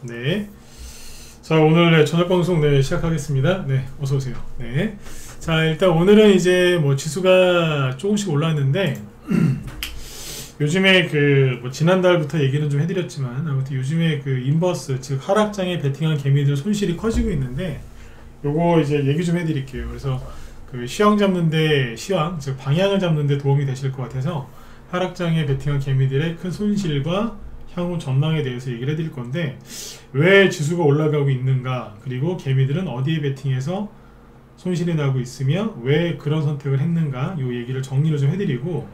네. 자, 오늘 저녁 방송 시작하겠습니다. 네, 어서 오세요. 네. 자, 일단 오늘은 이제 뭐 지수가 조금씩 올랐는데 요즘에 지난달부터 얘기는 좀 해드렸지만 아무튼 요즘에 인버스 즉 하락장에 베팅한 개미들 손실이 커지고 있는데 요거 이제 얘기 좀 해드릴게요. 그래서 시황 잡는데 즉 방향을 잡는데 도움이 되실 것 같아서 하락장에 베팅한 개미들의 큰 손실과 향후 전망에 대해서 얘기를 해드릴 건데 왜 지수가 올라가고 있는가, 그리고 개미들은 어디에 베팅해서 손실이 나고 있으며 왜 그런 선택을 했는가, 요 얘기를 정리를 좀 해드리고,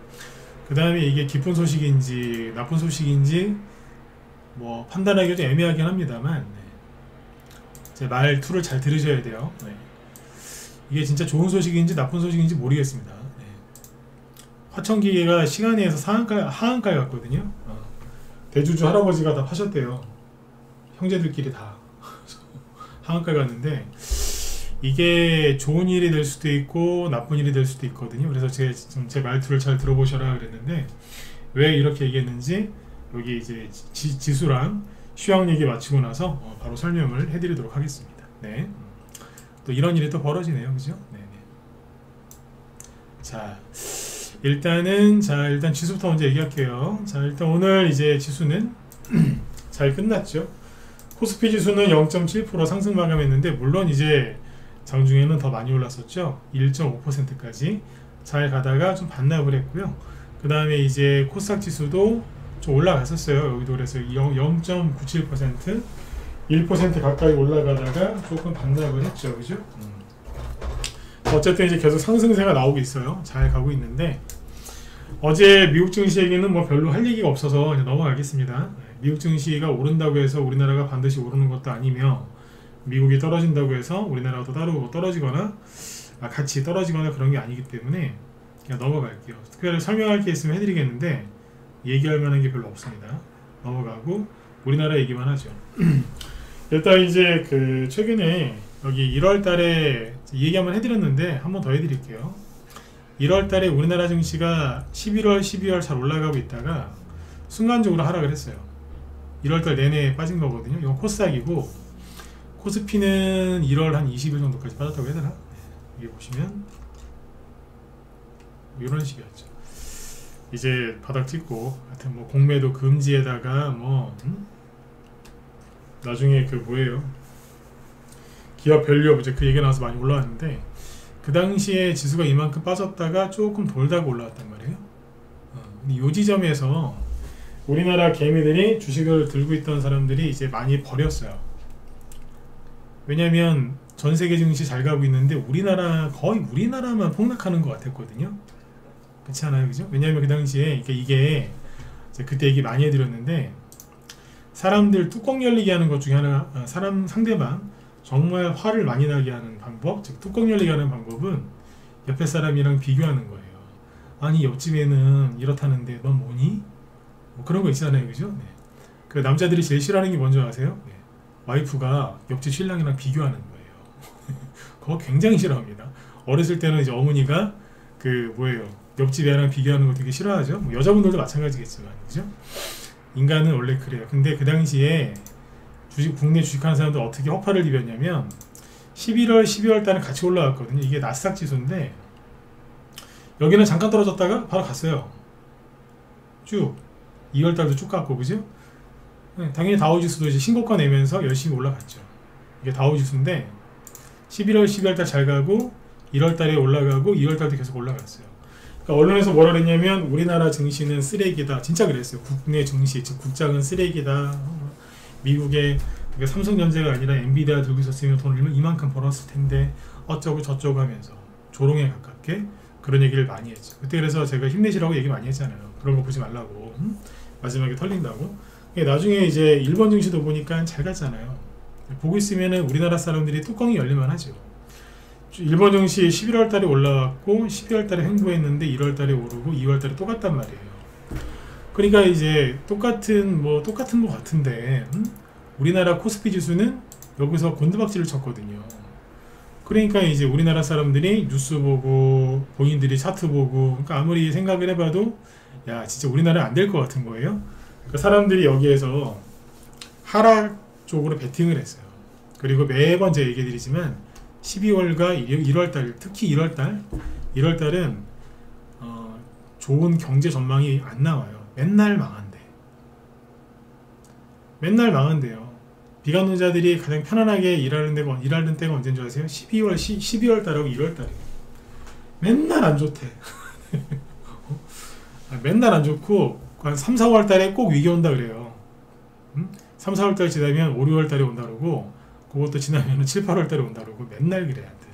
그 다음에 이게 기쁜 소식인지 나쁜 소식인지 뭐 판단하기가 좀 애매하긴 합니다만 제 말투를 잘 들으셔야 돼요. 이게 진짜 좋은 소식인지 나쁜 소식인지 모르겠습니다. 화천기계가 시간에서 하한가에 갔거든요. 대주주 할아버지가 다 파셨대요. 형제들끼리 다 하한가에 갔는데 이게 좋은 일이 될 수도 있고 나쁜 일이 될 수도 있거든요. 그래서 제 말투를 잘 들어보셔라 그랬는데 왜 이렇게 얘기했는지 여기 이제 지수랑 시황 얘기 마치고 나서 바로 설명을 해드리도록 하겠습니다. 네. 또 이런 일이 또 벌어지네요, 그죠? 네네. 자, 일단 지수부터 먼저 얘기할게요. 자, 일단 오늘 이제 지수는 잘 끝났죠. 코스피 지수는 0.7% 상승 마감했는데 물론 이제 장중에는 더 많이 올랐었죠. 1.5%까지 잘 가다가 좀 반납을 했고요. 그 다음에 이제 코스닥 지수도 좀 올라갔었어요. 여기도 그래서 0.97% 1% 가까이 올라가다가 조금 반납을 했죠. 그죠? 어쨌든 이제 계속 상승세가 나오고 있어요. 잘 가고 있는데 어제 미국 증시 얘기는 뭐 별로 할 얘기가 없어서 이제 넘어가겠습니다. 미국 증시가 오른다고 해서 우리나라가 반드시 오르는 것도 아니며 미국이 떨어진다고 해서 우리나라가 또 따로 떨어지거나 같이 떨어지거나 그런 게 아니기 때문에 그냥 넘어갈게요. 특별히 설명할 게 있으면 해드리겠는데 얘기할 만한 게 별로 없습니다. 넘어가고 우리나라 얘기만 하죠. 일단 이제 최근에 여기 1월 달에 얘기 한번 해드렸는데 한 번 더 해드릴게요. 1월 달에 우리나라 증시가 11월, 12월 잘 올라가고 있다가 순간적으로 하락을 했어요. 1월 달 내내 빠진 거거든요. 이건 코스닥이고 코스피는 1월 한 20일 정도까지 빠졌다고 해야 되나? 여기 보시면 이런 식이었죠. 이제 바닥 찍고 하여튼 뭐 공매도 금지에다가 나중에 뭐예요? 기업 밸류 이제 그 얘기가 나와서 많이 올라왔는데 그 당시에 지수가 이만큼 빠졌다가 조금 돌다가 올라왔단 말이에요. 근데 이 지점에서 우리나라 개미들이 주식을 들고 있던 사람들이 이제 많이 버렸어요. 왜냐면 전 세계 증시 잘 가고 있는데 거의 우리나라만 폭락하는 것 같았거든요. 그렇지 않아요? 그죠? 왜냐면 그 당시에 이게 그때 얘기 많이 해드렸는데 사람들 뚜껑 열리게 하는 것 중에 하나, 상대방 정말 화를 많이 나게 하는 방법, 즉 뚜껑 열리게 하는 방법은 옆에 사람이랑 비교하는 거예요. 아니 옆집에는 이렇다는데 넌 뭐니? 뭐 그런 거 있잖아요, 그죠? 네. 그 남자들이 제일 싫어하는 게 뭔지 아세요? 네. 와이프가 옆집 신랑이랑 비교하는 거예요. 그거 굉장히 싫어합니다. 어렸을 때는 이제 어머니가 옆집 애랑 비교하는 거 되게 싫어하죠. 뭐 여자분들도 마찬가지겠지만, 그죠? 인간은 원래 그래요. 근데 그 당시에 국내 주식하는 사람들 어떻게 허파를 입었냐면 11월, 12월 달에 같이 올라왔거든요. 이게 나스닥 지수인데 여기는 잠깐 떨어졌다가 바로 갔어요. 쭉 2월 달도 쭉 갔고, 그죠? 당연히 다우지수도 이제 신고가 내면서 열심히 올라갔죠. 이게 다우지수인데 11월, 12월 달 잘 가고 1월 달에 올라가고 2월 달도 계속 올라갔어요. 그러니까 언론에서 뭐라 그랬냐면 우리나라 증시는 쓰레기다. 진짜 그랬어요. 국내 증시, 즉 국장은 쓰레기다. 미국의 삼성전자가 아니라 엔비디아 들고 있었으면 돈을 이만큼 벌었을 텐데 어쩌고 저쩌고 하면서 조롱에 가깝게 그런 얘기를 많이 했죠. 그때 그래서 제가 힘내시라고 얘기 많이 했잖아요. 그런 거 보지 말라고. 마지막에 털린다고. 나중에 이제 일본 증시도 보니까 잘 갔잖아요. 보고 있으면은 우리나라 사람들이 뚜껑이 열릴만 하죠. 일본 증시 11월 달에 올라왔고 12월 달에 횡보했는데 1월 달에 오르고 2월 달에 또 갔단 말이에요. 그러니까 이제 똑같은 거 같은데 우리나라 코스피 지수는 여기서 곤두박질을 쳤거든요. 그러니까 이제 우리나라 사람들이 뉴스 보고 본인들이 차트 보고 그러니까 아무리 생각을 해봐도 야 진짜 우리나라 안 될 것 같은 거예요. 그러니까 사람들이 여기에서 하락 쪽으로 베팅을 했어요. 그리고 매번 제가 얘기해 드리지만 12월과 1월달, 특히 1월달은 좋은 경제 전망이 안 나와요. 맨날 망한대. 맨날 망한대요. 비관론자들이 가장 편안하게 일하는 때가 언제인 줄 아세요? 12월달하고 1월달이에요. 맨날 안 좋대. 맨날 안 좋고 한 3, 4월달에 꼭 위기 온다 그래요. 3, 4월달 지나면 5, 6월달에 온다 그러고 그것도 지나면 7, 8월달에 온다 그러고 맨날 그래야 돼.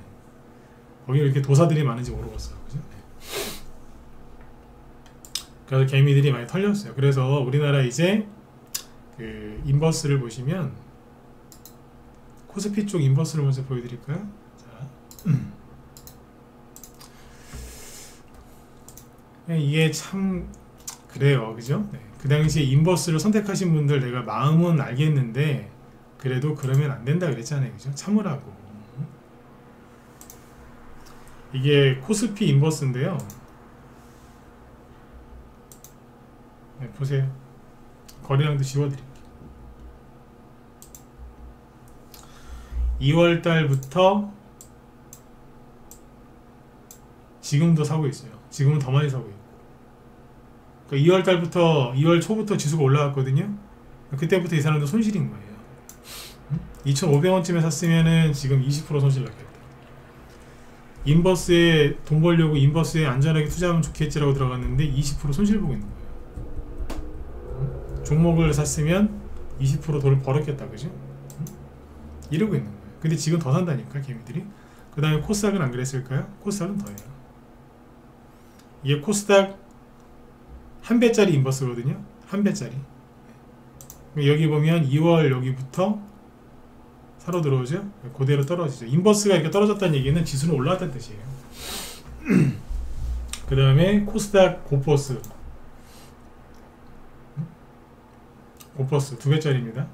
거기 이렇게 도사들이 많은지 모르겠어요. 그죠? 그래서 개미들이 많이 털렸어요. 그래서 우리나라 이제 그 인버스를 보시면 코스피 쪽 인버스를 먼저 보여드릴까요? 자. 이게 참 그래요. 그죠? 네. 그 당시에 인버스를 선택하신 분들 내가 마음은 알겠는데 그래도 그러면 안 된다 그랬잖아요. 그죠? 참으라고. 이게 코스피 인버스인데요. 네, 보세요. 거래량도 지워드릴게요. 2월달부터 지금도 사고 있어요. 지금은 더 많이 사고 있고. 그러니까 2월달부터 2월 초부터 지수가 올라갔거든요. 그때부터 이 사람도 손실인 거예요. 2,500원쯤에 샀으면은 지금 20% 손실 났겠다. 인버스에 돈 벌려고 인버스에 안전하게 투자하면 좋겠지라고 들어갔는데 20% 손실 보고 있는 거예요. 종목을 샀으면 20% 돈을 벌었겠다, 그죠? 이러고 있는 거예요. 근데 지금 더 산다니까, 개미들이. 그 다음에 코스닥은 안 그랬을까요? 코스닥은 더해요. 이게 코스닥 한 배짜리 인버스거든요. 한 배짜리. 여기 보면 2월 여기부터 사러 들어오죠. 그대로 떨어지죠. 인버스가 이렇게 떨어졌다는 얘기는 지수는 올라왔다는 뜻이에요. 그 다음에 코스닥 고퍼스 두 배짜리입니다.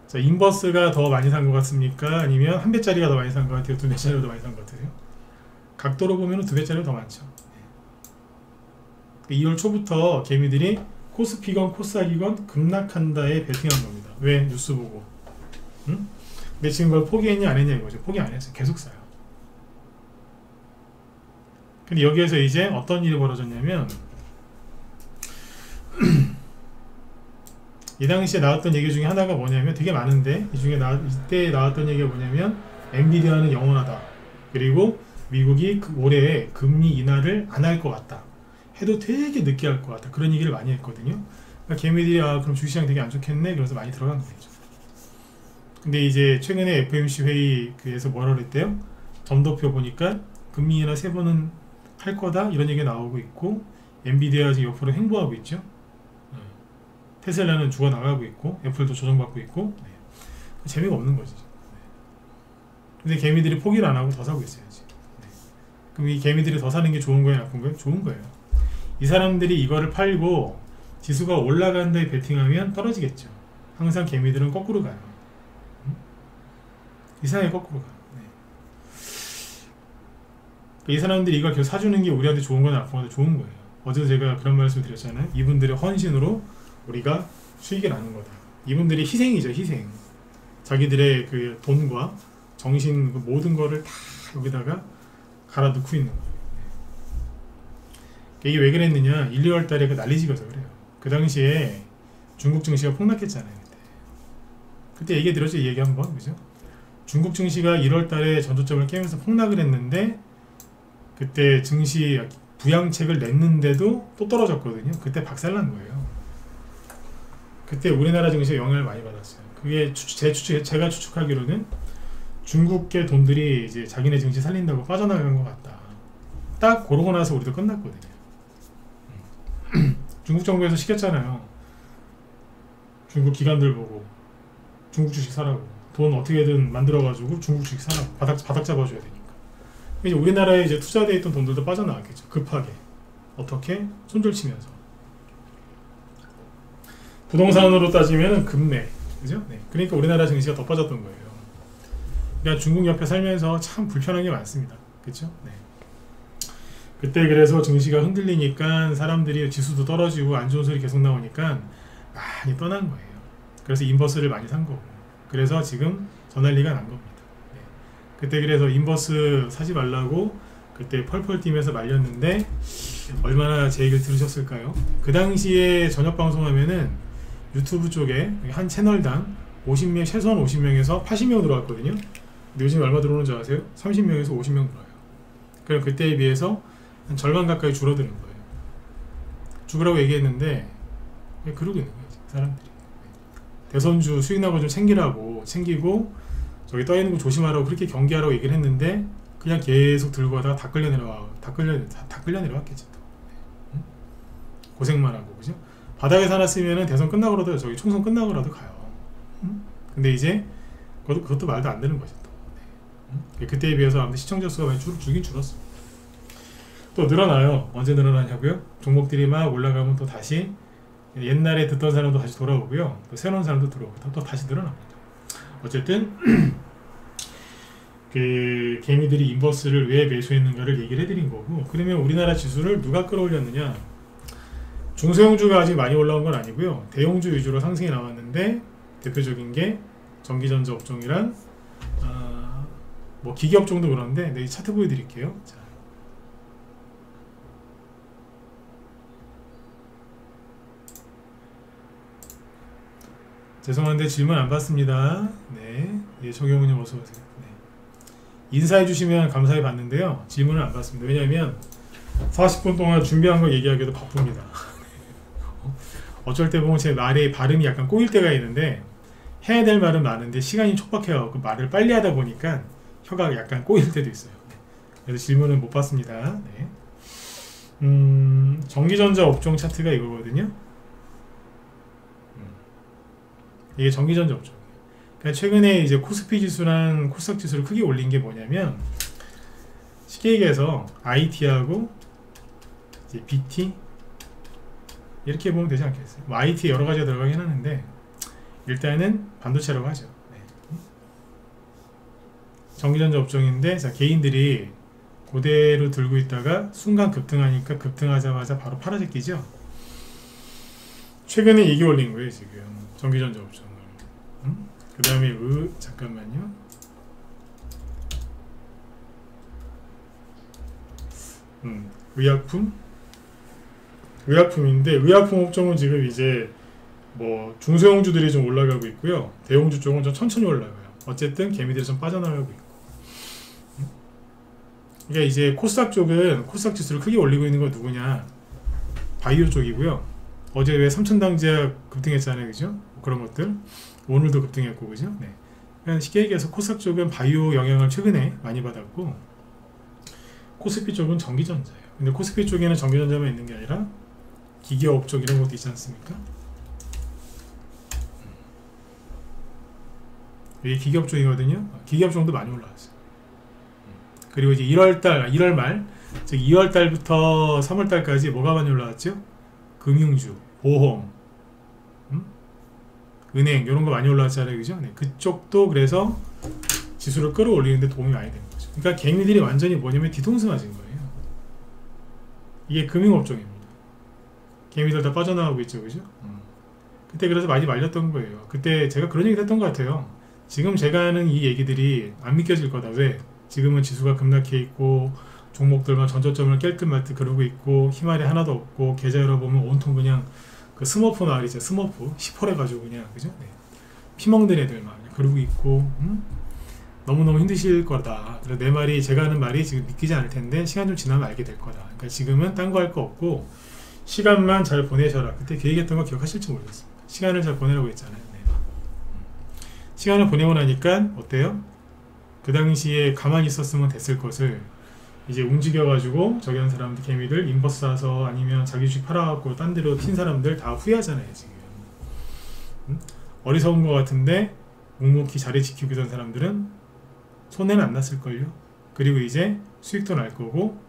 자, 인버스가 더 많이 산 것 같습니까? 아니면 한 배짜리가 더 많이 산 것 같아요? 두 배짜리가 더 많이 산 것 같으세요? 각도로 보면 두 배짜리가 더 많죠. 2월 초부터 개미들이 코스피건 코스닥이건 급락한다에 베팅한 겁니다. 왜? 뉴스 보고. 응? 근데 지금 그걸 포기했냐 안 했냐 이거죠. 포기 안 했어요. 계속 사요. 근데 여기에서 이제 어떤 일이 벌어졌냐면 이 당시에 나왔던 얘기 중에 하나가 뭐냐면 되게 많은데 이 중에 이때 나왔던 얘기가 뭐냐면 엔비디아는 영원하다. 그리고 미국이 올해 금리 인하를 안 할 것 같다. 해도 되게 늦게 할 것 같다. 그런 얘기를 많이 했거든요. 그러니까 개미들이 그럼 주시장 되게 안 좋겠네. 그래서 많이 들어간 거죠. 근데 이제 최근에 FOMC 회의에서 뭐라 그랬대요? 점도표 보니까 금리 인하 3번은 할 거다. 이런 얘기가 나오고 있고 엔비디아 지금 옆으로 행보하고 있죠. 테슬라는 죽어나가고 있고 애플도 조정받고 있고 재미가 없는 거지. 근데 개미들이 포기를 안 하고 더 사고 있어요. 그럼 이 개미들이 더 사는 게 좋은 거예요? 나쁜 거예요? 좋은 거예요. 이 사람들이 이거를 팔고 지수가 올라간다에 베팅하면 떨어지겠죠. 항상 개미들은 거꾸로 가요. 이상하게 거꾸로 가요. 이 사람들이 이걸 계속 사주는 게 우리한테 좋은 거냐 나쁜 거냐 좋은 거예요. 어제도 제가 그런 말씀 드렸잖아요. 이분들의 헌신으로 우리가 수익을 나는 거다. 이분들이 희생이죠. 희생. 자기들의 그 돈과 정신 그 모든 거를 다 여기다가 갈아 넣고 있는 거예요. 이게 왜 그랬느냐? 1, 2월 달에 그 난리 지어서 그래요. 그 당시에 중국 증시가 폭락했잖아요. 그때 얘기 들었죠? 이 얘기 한번. 그죠? 중국 증시가 1월 달에 전저점을 깨면서 폭락을 했는데 그때 증시 부양책을 냈는데도 또 떨어졌거든요. 그때 박살난 거예요. 그때 우리나라 증시가 영향을 많이 받았어요. 그게 제가 추측하기로는 중국계 돈들이 이제 자기네 증시 살린다고 빠져나간 것 같다. 딱 그러고 나서 우리도 끝났거든요. 중국 정부에서 시켰잖아요. 중국 기관들 보고 중국 주식 사라고. 돈 어떻게든 만들어가지고 중국 주식 사라고. 바닥 잡아줘야 되니까. 이제 우리나라에 이제 투자되어 있던 돈들도 빠져나갔겠죠. 급하게. 어떻게? 손절치면서. 부동산으로 따지면 급매. 그죠? 네. 그러니까 우리나라 증시가 더 빠졌던 거예요. 그러니까 중국 옆에 살면서 참 불편한 게 많습니다. 그쵸? 네. 그때 그래서 증시가 흔들리니까 사람들이 지수도 떨어지고 안 좋은 소리 계속 나오니까 많이 떠난 거예요. 그래서 인버스를 많이 산 거고. 그래서 지금 전환리가 난 겁니다. 네. 그때 그래서 인버스 사지 말라고 그때 펄펄 뛰면서 말렸는데 얼마나 제 얘기를 들으셨을까요? 그 당시에 저녁 방송하면은 유튜브 쪽에 한 채널당 50명, 최소한 50명에서 80명 들어왔거든요. 근데 요즘 얼마 들어오는 줄 아세요? 30명에서 50명 들어와요. 그럼 그때에 비해서 한 절반 가까이 줄어드는 거예요. 죽으라고 얘기했는데 그러고 있는 거예요, 사람들이. 대선주 수익 나고 좀 챙기고 저기 떠있는 거 조심하라고 그렇게 경계하라고 얘기를 했는데 그냥 계속 들고 가다가 다 끌려 내려왔겠지 또. 응? 고생만 하고, 그죠? 바닥에 살았으면은 대선 끝나고라도 저기 총선 끝나고라도 가요. 응? 근데 이제 그것도 말도 안 되는 거죠 또. 응? 그때에 비해서 아무튼 시청자 수가 많이 줄긴 줄었어. 또 늘어나요. 언제 늘어나냐고요? 종목들이 막 올라가면 또 다시 옛날에 듣던 사람도 다시 돌아오고요. 또 새로운 사람도 들어오고 또 다시 늘어납니다. 어쨌든 그 개미들이 인버스를 왜 매수했는가를 얘기를 해드린 거고, 그러면 우리나라 지수를 누가 끌어올렸느냐? 중소형주가 아직 많이 올라온 건 아니고요. 대형주 위주로 상승이 나왔는데 대표적인 게 전기전자 업종이랑 뭐 기계업종도 그런데 네, 차트 보여드릴게요. 자. 죄송한데 질문 안 받습니다. 네, 예, 정영훈님 어서 오세요. 네. 인사해 주시면 감사히 받는데요. 질문을 안 받습니다. 왜냐하면 40분 동안 준비한 거 얘기하기도 바쁩니다. 어쩔 때 보면 제 말의 발음이 약간 꼬일 때가 있는데 해야 될 말은 많은데 시간이 촉박해서 말을 빨리 하다 보니까 혀가 약간 꼬일 때도 있어요. 네. 그래서 질문은 못 받습니다. 네. 전기전자 업종 차트가 이거거든요. 이게 전기전자 업종이에요. 그러니까 최근에 이제 코스피 지수랑 코스닥 지수를 크게 올린 게 뭐냐면 쉽게 얘기해서 IT하고 이제 BT 이렇게 보면 되지 않겠어요? 뭐 IT에 여러 가지가 들어가긴 하는데 일단은 반도체라고 하죠. 네. 전기전자 업종인데 자, 개인들이 그대로 들고 있다가 순간 급등하니까 급등하자마자 바로 팔아제끼죠. 최근에 이게 올린 거예요 지금 전기전자 업종을. 그 다음에 잠깐만요. 의약품인데 의약품 업종은 지금 이제 뭐 중소형주들이 좀 올라가고 있고요. 대형주 쪽은 좀 천천히 올라가요. 어쨌든 개미들이 좀 빠져나가고 있고. 그러니까 이제 코스닥 쪽은 코스닥 지수를 크게 올리고 있는 건 누구냐? 바이오 쪽이고요. 어제 왜 삼천당제약 급등했잖아요, 그죠? 뭐 그런 것들 오늘도 급등했고, 그죠? 네. 그냥 쉽게 얘기해서 코스닥 쪽은 바이오 영향을 최근에 많이 받았고, 코스피 쪽은 전기전자예요. 근데 코스피 쪽에는 전기전자만 있는 게 아니라 기계업 쪽 이런 것도 있지 않습니까? 이게 기계업 쪽이거든요. 기계업 쪽도 많이 올라왔어요. 그리고 이제 1월 말, 즉 2월 달부터 3월 달까지 뭐가 많이 올라왔죠? 금융주, 보험, 은행 이런 거 많이 올라왔잖아요, 그죠? 네, 그쪽도 그래서 지수를 끌어올리는데 도움이 많이 되는 거죠. 그러니까 개미들이 완전히 뭐냐면 뒤통수 맞은 거예요. 이게 금융업종입니다. 개미들 다 빠져나가고 있죠, 그죠? 그때 그래서 많이 말렸던 거예요. 그때 제가 그런 얘기 했던 것 같아요. 지금 제가 하는 이 얘기들이 안 믿겨질 거다. 왜? 지금은 지수가 급락해 있고 종목들만 전저점을 깰 듯 말 듯 그러고 있고 희말이 하나도 없고 계좌 열어보면 온통 그냥 그 스머프 마을이죠. 스머프 10홀 해가지고 그냥, 그죠? 네. 피멍든 애들 막 그러고 있고 너무너무 힘드실 거다. 그래서 내 말이, 제가 하는 말이 지금 믿기지 않을 텐데 시간 좀 지나면 알게 될 거다. 그러니까 지금은 딴 거 할 거 없고 시간만 잘 보내셔라. 그때 그 얘기했던 거 기억하실지 모르겠습니다. 시간을 잘 보내라고 했잖아요. 네. 시간을 보내고 나니까 어때요? 그 당시에 가만히 있었으면 됐을 것을 이제 움직여가지고 저기 한 사람들, 개미들 인버스 사서 아니면 자기 주식 팔아갖고 딴 데로 튄 사람들 다 후회하잖아요 지금. 어리석은 것 같은데 묵묵히 자리 지키고 있던 사람들은 손해는 안 났을걸요. 그리고 이제 수익도 날 거고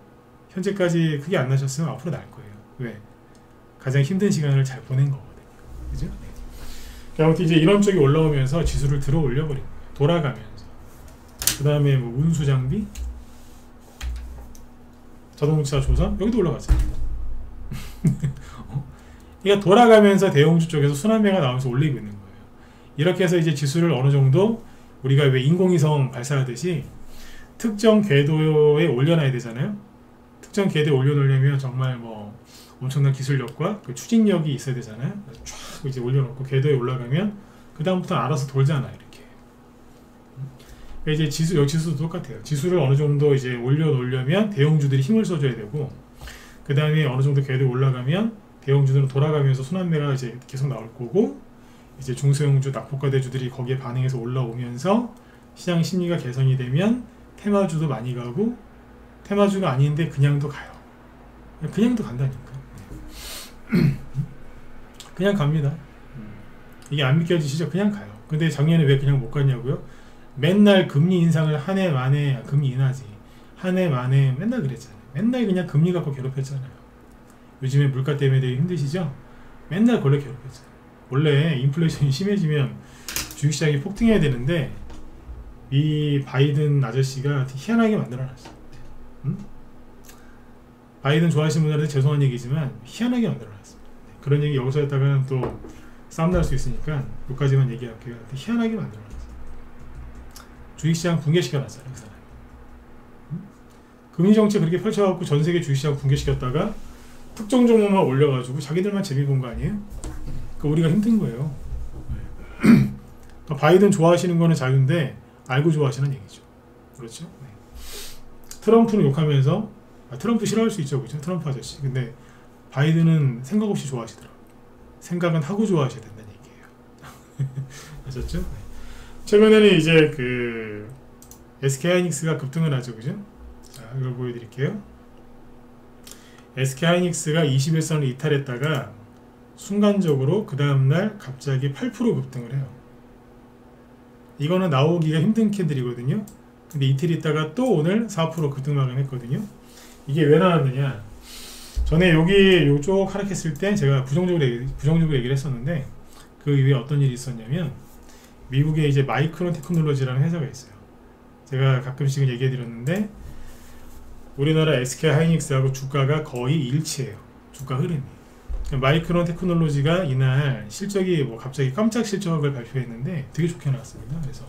현재까지 크게 안 나셨으면 앞으로 날 거예요. 왜? 가장 힘든 시간을 잘 보낸 거거든요. 그죠? 네. 아무튼 이제 이런 쪽이 올라오면서 지수를 들어 올려버린 거예요. 돌아가면서. 그 다음에 뭐 운수장비, 자동차 조선, 여기도 올라갔잖아요. 그러니까 돌아가면서 대형주 쪽에서 순환매가 나오면서 올리고 있는 거예요. 이렇게 해서 이제 지수를 어느 정도 우리가 왜 인공위성 발사하듯이 특정 궤도에 올려놔야 되잖아요. 특정 궤도에 올려놓으려면 정말 뭐 엄청난 기술력과 그 추진력이 있어야 되잖아요. 쫙 이제 올려놓고 궤도에 올라가면 그 다음부터 알아서 돌잖아 이렇게. 이제 여기 지수도 똑같아요. 지수를 어느 정도 이제 올려놓으려면 대형주들이 힘을 써줘야 되고, 그 다음에 어느 정도 궤도에 올라가면 대형주들은 돌아가면서 순환매가 이제 계속 나올 거고, 이제 중소형주, 낙폭과대주들이 거기에 반응해서 올라오면서 시장 심리가 개선이 되면 테마주도 많이 가고, 테마주가 아닌데 그냥도 가요. 그냥도 간다니까. 그냥 갑니다. 이게 안 믿겨지시죠? 그냥 가요. 근데 작년에 왜 그냥 못 갔냐고요? 맨날 금리 인상을 한 해 만에, 금리 인하지, 한 해 만에 맨날 그랬잖아요. 맨날 그냥 금리 갖고 괴롭혔잖아요. 요즘에 물가 때문에 되게 힘드시죠? 맨날 그걸로 괴롭혔잖아요. 원래 인플레이션이 심해지면 주식시장이 폭등해야 되는데 이 바이든 아저씨가 희한하게 만들어놨어요. 바이든 좋아하시는 분들한테 죄송한 얘기지만 희한하게 만들어놨습니다. 그런 얘기 여기서 했다가는 또 싸움 날 수 있으니까 여기까지만 얘기할게요. 희한하게 만들어놨어요. 주식시장 붕괴시켜놨어요. 그 사람이. 금리정책 그렇게 펼쳐갖고 전세계 주식시장 붕괴시켰다가 특정 종목만 올려가지고 자기들만 재미 본 거 아니에요? 그 우리가 힘든 거예요. 바이든 좋아하시는 거는 자유인데 알고 좋아하시는 얘기죠. 그렇죠? 네. 트럼프는 욕하면서 트럼프 싫어할 수 있죠, 그렇죠? 트럼프 아저씨. 근데 바이든은 생각 없이 좋아하시더라고요. 생각은 하고 좋아하셔야 된다는 얘기예요. 아셨죠? 네. 최근에는 이제 그 SK하이닉스가 급등을 하죠, 그죠? 자, 이걸 보여드릴게요. SK하이닉스가 21선을 이탈했다가 순간적으로 그 다음날 갑자기 8% 급등을 해요. 이거는 나오기가 힘든 캔들이거든요. 근데 이틀 있다가 또 오늘 4% 급등 마감했거든요. 이게 왜 나왔느냐? 전에 여기 요쪽 하락했을 때 제가 부정적으로 얘기를 했었는데, 그 이후에 어떤 일이 있었냐면 미국에 이제 마이크론 테크놀로지라는 회사가 있어요. 제가 가끔씩은 얘기해 드렸는데 우리나라 SK하이닉스하고 주가가 거의 일치해요. 주가 흐름이. 마이크론 테크놀로지가 이날 실적이 뭐 갑자기 깜짝 실적을 발표했는데 되게 좋게 나왔습니다. 그래서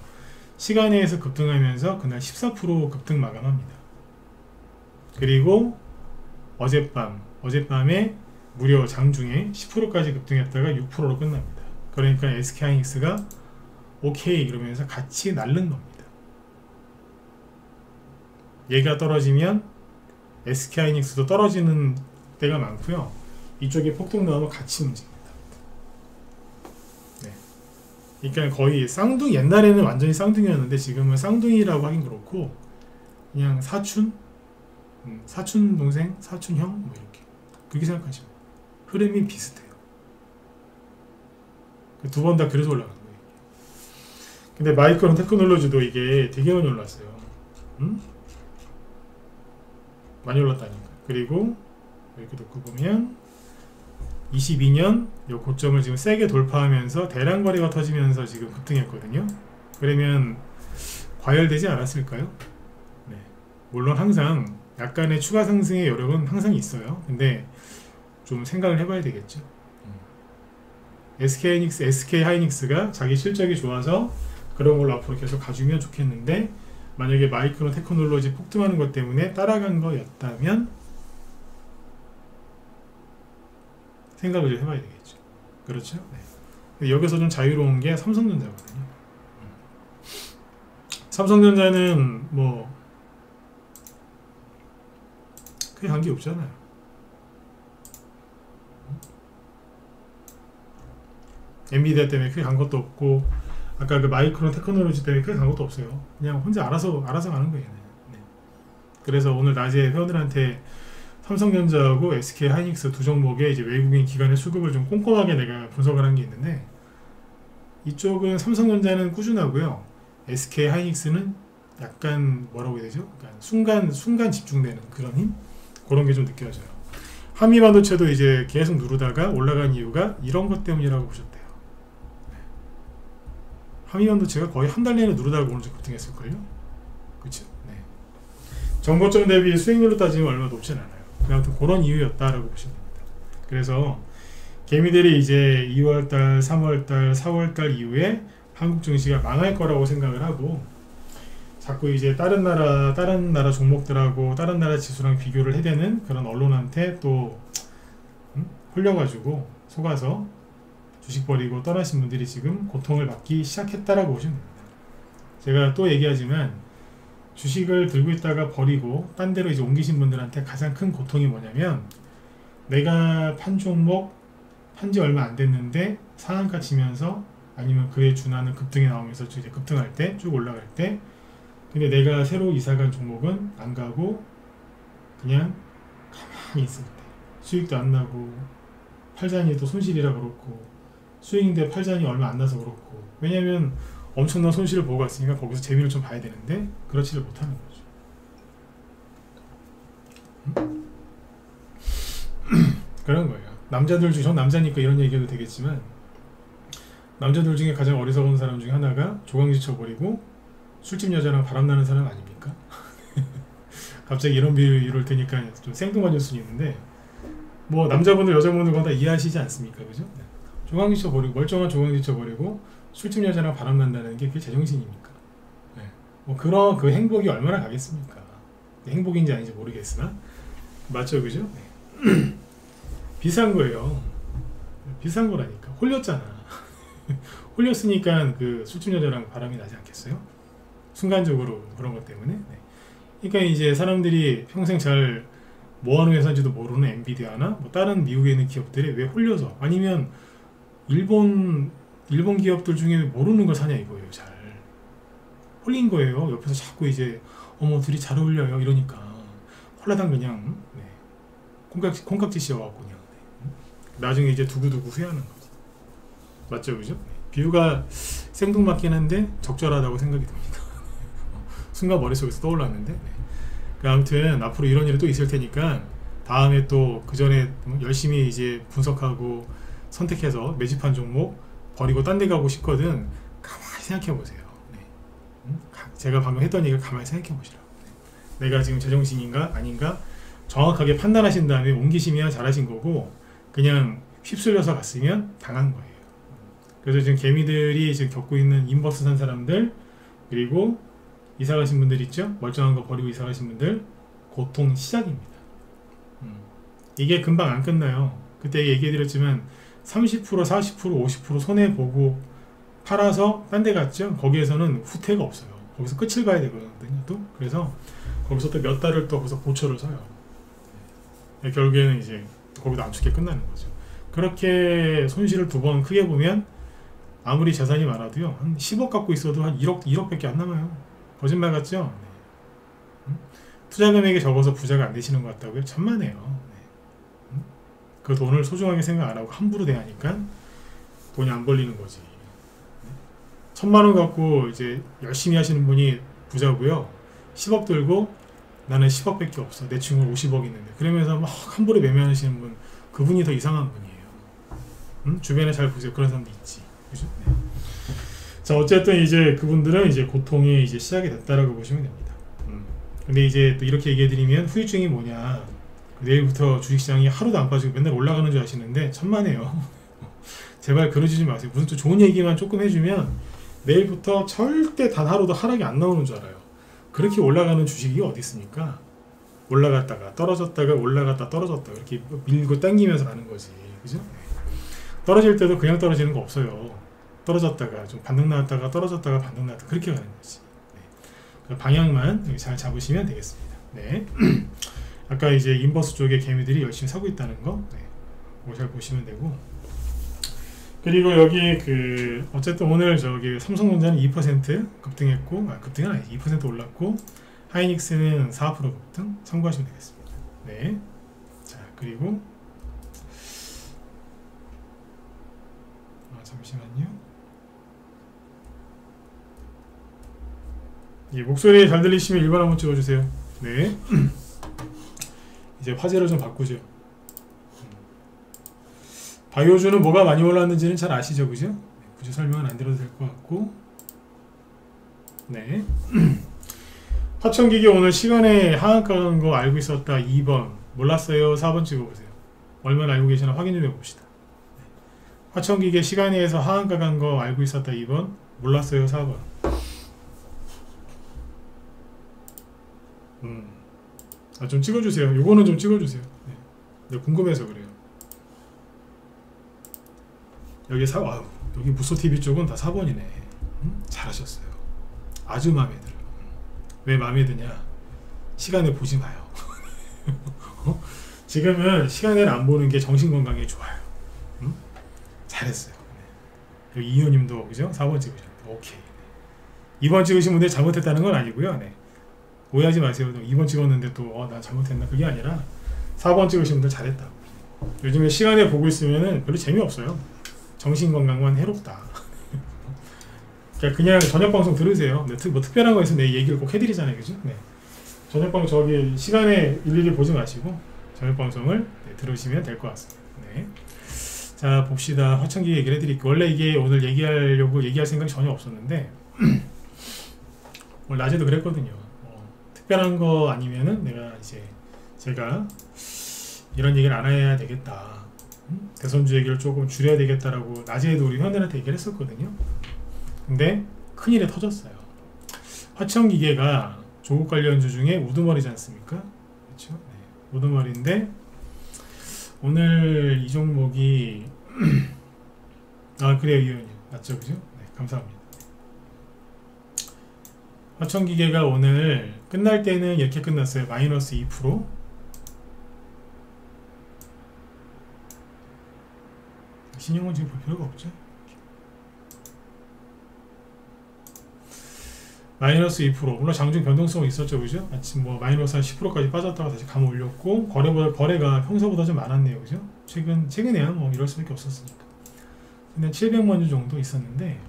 시간에 의해서 급등하면서 그날 14% 급등 마감합니다. 그리고 어젯밤에 무려 장중에 10%까지 급등했다가 6%로 끝납니다. 그러니까 SK하이닉스가 오케이 이러면서 같이 날른 겁니다. 얘가 떨어지면 SK하이닉스도 떨어지는 때가 많고요. 이쪽에 폭등 나오면 같이 움직입니다. 네. 그러니까 거의 쌍둥이, 옛날에는 완전히 쌍둥이였는데 지금은 쌍둥이라고 하긴 그렇고 그냥 사촌 동생, 사촌 형 뭐 이렇게 그렇게 생각하시면 흐름이 비슷해요. 두 번 다 그래서 올라간 거예요. 근데 마이크론 테크놀로지도 이게 되게 많이 올랐어요. 많이 올랐다니까. 그리고 이렇게 놓고 보면 22년 요 고점을 지금 세게 돌파하면서 대량 거래가 터지면서 지금 급등했거든요. 그러면 과열되지 않았을까요? 네. 물론 항상 약간의 추가 상승의 여력은 항상 있어요. 근데 좀 생각을 해봐야 되겠죠. SK하이닉스가 자기 실적이 좋아서 그런 걸로 앞으로 계속 가주면 좋겠는데, 만약에 마이크론 테크놀로지 폭등하는 것 때문에 따라간 거였다면 생각을 좀 해봐야 되겠죠. 그렇죠? 네. 여기서 좀 자유로운 게 삼성전자거든요. 삼성전자는 뭐 크게 관계 없잖아요. 엔비디아 때문에 크게 간 것도 없고, 아까 그 마이크론 테크놀로지 때문에 크게 간 것도 없어요. 그냥 혼자 알아서 가는 거예요. 네. 그래서 오늘 낮에 회원들한테 삼성전자하고 SK하이닉스 두 종목의 이제 외국인 기관의 수급을 좀 꼼꼼하게 내가 분석을 한 게 있는데, 이쪽은 삼성전자는 꾸준하고요. SK하이닉스는 약간 뭐라고 해야 되죠? 그러니까 순간 집중되는 그런 힘? 그런 게 좀 느껴져요. 한미반도체도 이제 계속 누르다가 올라간 이유가 이런 것 때문이라고 보셨대요. 네. 한미반도체가 거의 한 달 내내 누르다가 오늘 좀 급등했을걸요? 그쵸? 네. 전고점 대비 수익률로 따지면 얼마 높진 않아요. 아무튼 그런 이유였다라고 보시면 됩니다. 그래서 개미들이 이제 2월달, 3월달, 4월달 이후에 한국 증시가 망할 거라고 생각을 하고 자꾸 이제 다른 나라 종목들하고 다른 나라 지수랑 비교를 해대는 그런 언론한테 또 홀려가지고 속아서 주식 버리고 떠나신 분들이 지금 고통을 받기 시작했다라고 보시면 됩니다. 제가 또 얘기하지만 주식을 들고 있다가 버리고 딴 데로 이제 옮기신 분들한테 가장 큰 고통이 뭐냐면 내가 판 종목 판지 얼마 안 됐는데 상한가 치면서 아니면 그에 준하는 급등이 나오면서 이제 급등할 때 쭉 올라갈 때 근데 내가 새로 이사간 종목은 안 가고 그냥 가만히 있을 때 수익도 안 나고 팔자니 또 손실이라 그렇고 수익인데 팔자니 얼마 안 나서 그렇고 왜냐면 엄청난 손실을 보고 갔으니까 거기서 재미를 좀 봐야 되는데 그렇지를 못하는 거죠. 그런 거예요. 남자들 중, 전 남자니까 이런 얘기해도 되겠지만 남자들 중에 가장 어리석은 사람 중에 하나가 조강지쳐 버리고 술집 여자랑 바람나는 사람 아닙니까? 갑자기 이런 비유를 드니까 좀 생뚱맞을 수는 있는데 뭐 남자분들 여자분들 다 이해하시지 않습니까? 그죠? 조강지쳐 버리고 멀쩡한 조강지쳐 버리고 술집 여자랑 바람난다는 게 그게 제정신입니까? 네. 뭐 그런 그 행복이 얼마나 가겠습니까? 행복인지 아닌지 모르겠으나 맞죠, 그죠? 네. 비싼 거예요. 비싼 거라니까. 홀렸잖아. 홀렸으니까 그 술집 여자랑 바람이 나지 않겠어요? 순간적으로 그런 것 때문에. 네. 그러니까 이제 사람들이 평생 잘 뭐하는 회사인지도 모르는 엔비디아나 뭐 다른 미국에 있는 기업들이 왜 홀려서 아니면 일본 기업들 중에 모르는 걸 사냐 이거예요. 잘 홀린 거예요. 옆에서 자꾸 이제 어머 둘이 잘 어울려요 이러니까 홀라당 그냥 네. 콩깍지 씌워갖고 그냥 네. 나중에 이제 두고두고 후회하는 거지. 맞죠, 그죠? 네. 비유가 생뚱맞긴 한데 적절하다고 생각이 듭니다. 순간 머릿속에서 떠올랐는데 네. 아무튼 앞으로 이런 일이 또 있을 테니까 다음에 또 그 전에 열심히 이제 분석하고 선택해서 매집한 종목 버리고 딴 데 가고 싶거든 가만히 생각해 보세요. 네. 제가 방금 했던 얘기를 가만히 생각해 보시라고. 네. 내가 지금 제정신인가 아닌가 정확하게 판단하신 다음에 옮기시면 잘하신 거고 그냥 휩쓸려서 갔으면 당한 거예요. 그래서 지금 개미들이 지금 겪고 있는 인버스 산 사람들 그리고 이사 가신 분들 있죠? 멀쩡한 거 버리고 이사 가신 분들 고통 시작입니다. 이게 금방 안 끝나요. 그때 얘기해 드렸지만 30%, 40%, 50% 손해보고 팔아서 딴 데 갔죠? 거기에서는 후퇴가 없어요. 거기서 끝을 봐야 되거든요. 또 그래서 거기서 또 몇 달을 또 거기서 고초를 서요. 결국에는 이제 거기도 안 좋게 끝나는 거죠. 그렇게 손실을 두 번 크게 보면 아무리 재산이 많아도요 한 10억 갖고 있어도 한 1억밖에 안 남아요. 거짓말 같죠? 네. 투자 금액이 적어서 부자가 안 되시는 것 같다고요? 천만에요. 그 돈을 소중하게 생각 안 하고 함부로 대하니까 돈이 안 벌리는 거지. 1000만 원 갖고 이제 열심히 하시는 분이 부자고요. 10억 들고 나는 10억밖에 없어. 내 친구 50억 있는데. 그러면서 막 함부로 매매하시는 분, 그분이 더 이상한 분이에요. 주변에 잘 보세요. 그런 사람도 있지. 그죠? 네. 자, 어쨌든 이제 그분들은 이제 고통이 이제 시작이 됐다라고 보시면 됩니다. 근데 이제 또 이렇게 얘기해드리면 후유증이 뭐냐. 내일부터 주식시장이 하루도 안 빠지고 맨날 올라가는 줄 아시는데 천만에요. 제발 그러지 마세요. 무슨 또 좋은 얘기만 조금 해주면 내일부터 절대 단 하루도 하락이 안 나오는 줄 알아요. 그렇게 올라가는 주식이 어디 있습니까? 올라갔다가 떨어졌다가 올라갔다 떨어졌다 이렇게 밀고 당기면서 가는 거지. 그죠? 떨어질 때도 그냥 떨어지는 거 없어요. 떨어졌다가 좀 반등 나왔다가 떨어졌다가 반등 나왔다 그렇게 가는 거지. 네. 그 방향만 잘 잡으시면 되겠습니다. 네. 아까 이제 인버스 쪽에 개미들이 열심히 사고 있다는 거, 네. 그거 잘 보시면 되고. 그리고 여기 그 어쨌든 오늘 저기 삼성전자는 2% 급등했고, 급등은 아니지 2% 올랐고, 하이닉스는 4% 급등 참고하시면 되겠습니다. 네. 자 그리고 잠시만요. 예, 목소리 잘 들리시면 1번 한번 찍어주세요. 네. 이제 화제를 좀 바꾸죠. 바이오주는 뭐가 많이 올랐는지는 잘 아시죠, 그죠? 굳이 설명은 안 드려도 될 것 같고. 네. 화천기계 오늘 시간에 하한가 간 거 알고 있었다. 2번 몰랐어요. 4번 찍어보세요. 얼마나 알고 계시나 확인 좀 해봅시다. 화천기계 시간에서 하한가 간 거 알고 있었다 2번. 몰랐어요 4번. 좀 찍어주세요. 요거는 좀 찍어주세요. 네, 궁금해서 그래요. 여기 여기 무소TV 쪽은 다 4번이네. 잘하셨어요. 아주 마음에 들어요. 왜 마음에 드냐? 시간을 보지 마요. 지금은 시간을 안 보는 게 정신건강에 좋아요. 잘했어요. 네. 여기 이효님도 그죠? 4번 찍으셨네. 오케이. 2번 찍으신 분들 잘못했다는 건 아니고요. 네. 오해하지 마세요. 2번 찍었는데 또 나 잘못했나 그게 아니라 4번 찍으신 분들 잘했다. 요즘에 시간에 보고 있으면은 별로 재미없어요. 정신건강만 해롭다. 그냥 저녁 방송 들으세요. 네, 뭐 특별한 거 있으면 내 얘기를 꼭 해드리잖아요, 그죠? 네. 저녁 방송 저기 시간에 일일이 보지 마시고 저녁 방송을 들으시면 될 것 같습니다. 네. 자 봅시다. 화천기 얘기를 해드릴게요. 원래 이게 오늘 얘기할 생각이 전혀 없었는데 오늘 낮에도 그랬거든요. 특별한 거 아니면은 제가 이런 얘기를 안 해야 되겠다. 대선주 얘기를 조금 줄여야 되겠다라고 낮에도 우리 회원들한테 얘기를 했었거든요. 근데 큰일이 터졌어요. 화천기계가 조국 관련주 중에 우두머리지 않습니까? 그렇죠? 네, 우두머리인데 오늘 이 종목이 그래요 이현님 맞죠 그죠? 네, 감사합니다. 화천기계가 오늘 끝날 때는 이렇게 끝났어요. 마이너스 2%. 신용은 지금 볼 필요가 없죠. 마이너스 2%. 물론 장중 변동성이 있었죠, 그죠? 아침 뭐 마이너스 한 10%까지 빠졌다가 다시 감 올렸고 거래가 평소보다 좀 많았네요, 그죠? 최근에야 뭐 이럴 수밖에 없었으니까. 근데 700만 주 정도 있었는데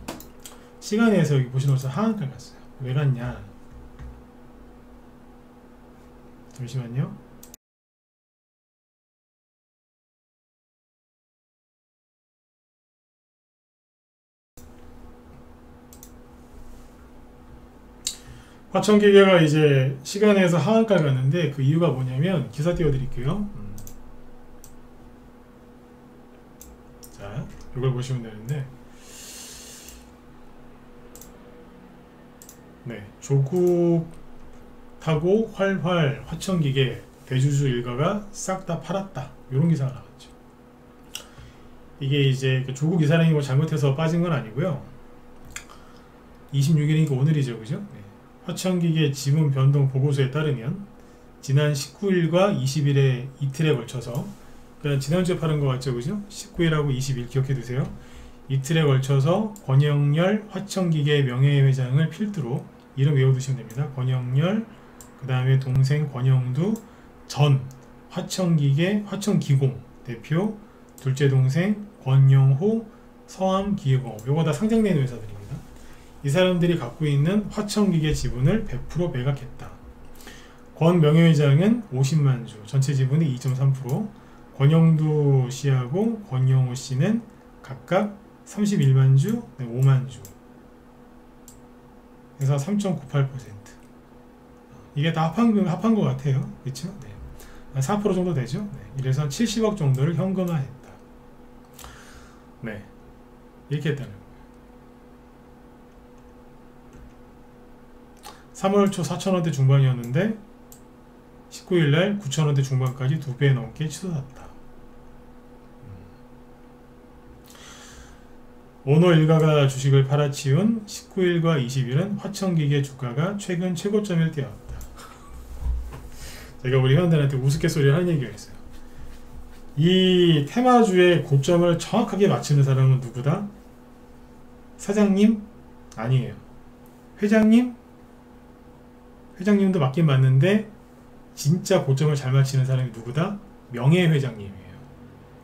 시간에서 여기 보시는 것처럼 하한가를 갔어요. 왜 갔냐? 잠시만요. 화천기계가 이제 시간에서 하한가를 갔는데 그 이유가 뭐냐면 기사 띄워드릴게요. 자, 이걸 보시면 되는데 네, 조국하고 활활 화천기계 대주주 일가가 싹 다 팔았다. 이런 기사가 나왔죠. 이게 이제 조국 이 사람이 뭐 잘못해서 빠진 건 아니고요. 26일이니까 오늘이죠, 그죠? 네. 화천기계 지분 변동 보고서에 따르면 지난 19일과 20일에 이틀에 걸쳐서 그냥 지난주에 팔은 것 같죠, 그죠? 19일하고 20일 기억해 두세요. 이틀에 걸쳐서 권영열 화천기계 명예회장을 필두로 이름 외워두시면 됩니다. 권영열, 그 다음에 동생 권영두, 전 화천기공 대표, 둘째 동생 권영호 서암기계공업. 요거 다 상장된 회사들입니다. 이 사람들이 갖고 있는 화천기계 지분을 100% 매각했다. 권 명예회장은 50만 주, 전체 지분의 2.3%, 권영두 씨하고 권영호 씨는 각각 31만 주, 5만 주. 그래서 3.98%. 이게 다 합한 것 같아요. 그렇죠? 네. 4% 정도 되죠? 네. 이래서 70억 정도를 현금화했다. 네. 이렇게 했다는 거예요. 3월 초 4,000원대 중반이었는데 19일날 9,000원대 중반까지 2배 넘게 치솟았다. 오너 일가가 주식을 팔아치운 19일과 20일은 화천기계 주가가 최근 최고점을 뛰어왔다. 제가 우리 회원들한테 우스갯소리를 하는 얘기가 있어요. 이 테마주의 고점을 정확하게 맞추는 사람은 누구다? 사장님? 아니에요. 회장님? 회장님도 맞긴 맞는데 진짜 고점을 잘 맞히는 사람이 누구다? 명예회장님이에요.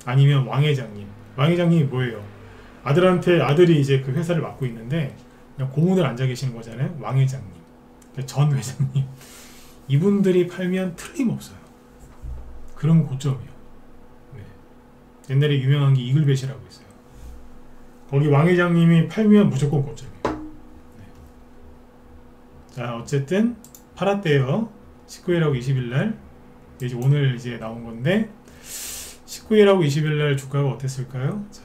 아니면 왕회장님. 왕회장님이 뭐예요? 아들이 이제 그 회사를 맡고 있는데 그냥 고문을 앉아 계시는 거잖아요. 왕회장님. 그러니까 전 회장님. 이분들이 팔면 틀림없어요. 그런 고점이요. 네. 옛날에 유명한 게 이글벳이라고 있어요. 거기 왕회장님이 팔면 무조건 고점이에요. 네. 자, 어쨌든 팔았대요. 19일하고 20일날. 이제 오늘 이제 나온 건데 19일하고 20일날 주가가 어땠을까요? 자,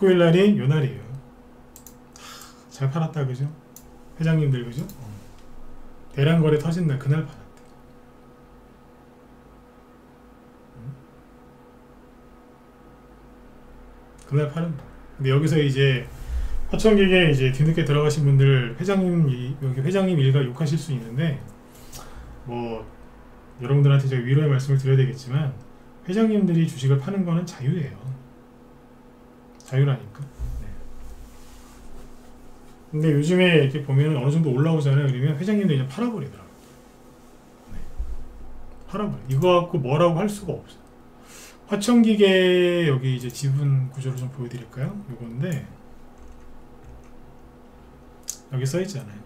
19일 날이 요 날이에요. 잘 팔았다 그죠? 회장님들 그죠? 대량 거래 터진 날 그날 팔았대. 그날 파는 거. 근데 여기서 이제 화천기계 이제 뒤늦게 들어가신 분들 여기 회장님 일가 욕하실 수 있는데 뭐 여러분들한테 제가 위로의 말씀을 드려야 되겠지만 회장님들이 주식을 파는 거는 자유예요. 자유라니까. 네. 근데 요즘에 이렇게 보면 어느 정도 올라오잖아요. 그러면 회장님들이 그냥 팔아버리더라고요. 네. 팔아버려. 이거 갖고 뭐라고 할 수가 없어요. 화천기계 여기 이제 지분 구조를 좀 보여드릴까요? 요건데 여기 써있잖아요.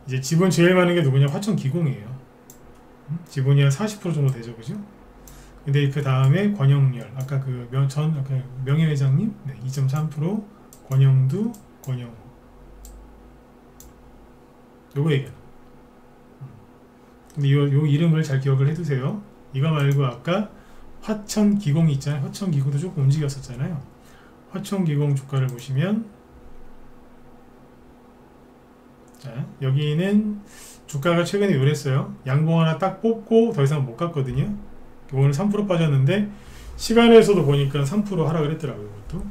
이제 지분 제일 많은 게 누구냐? 화천기공이에요. 지분이 한 40% 정도 되죠, 그죠? 근데 그 다음에 권영열, 아까 그 명예회장님, 네, 2.3%, 권영두, 권영호. 요거 얘기해요. 근데 요 이름을 잘 기억을 해두세요. 이거 말고 아까 화천기공이 있잖아요. 화천기공도 조금 움직였었잖아요. 화천기공 주가를 보시면 자, 여기는 주가가 최근에 요랬어요. 양봉 하나 딱 뽑고 더 이상 못 갔거든요. 오늘 3% 빠졌는데 시간에서도 보니까 3% 하락을 했더라고요. 이것도.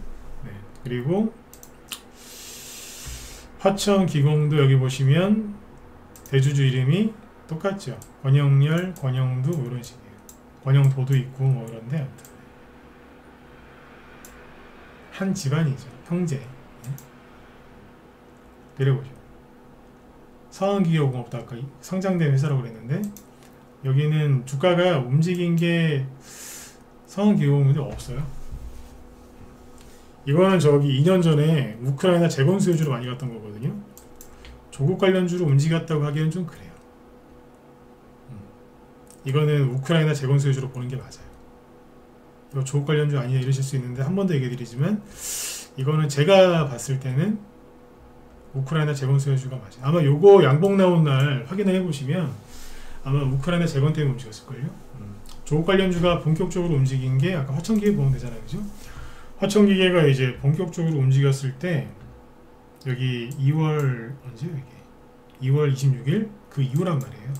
네. 그리고 화천기공도 여기 보시면 대주주 이름이 똑같죠. 권영열, 권영두 이런 식이에요. 권영도도 있고 뭐 이런데 한 집안이죠. 형제. 그래보죠. 서한기계공업도 아까 성장된 회사라고 그랬는데 여기는 주가가 움직인 게 서한기계공업이 없어요. 이거는 저기 2년 전에 우크라이나 재건 수요주로 많이 갔던 거거든요. 조국 관련주로 움직였다고 하기에는 좀 그래요. 이거는 우크라이나 재건 수요주로 보는 게 맞아요. 이거 조국 관련주 아니냐 이러실 수 있는데 한 번 더 얘기해 드리지만 이거는 제가 봤을 때는 우크라이나 재건 수요주가 맞아요. 아마 요거 양봉 나온 날 확인을 해보시면 아마 우크라이나 재건 때문에 움직였을걸요. 조국 관련주가 본격적으로 움직인 게 아까 화천기계 보면 되잖아요. 그죠? 화천기계가 이제 본격적으로 움직였을 때 여기 2월 언제요 이게? 2월 26일 그 이후란 말이에요.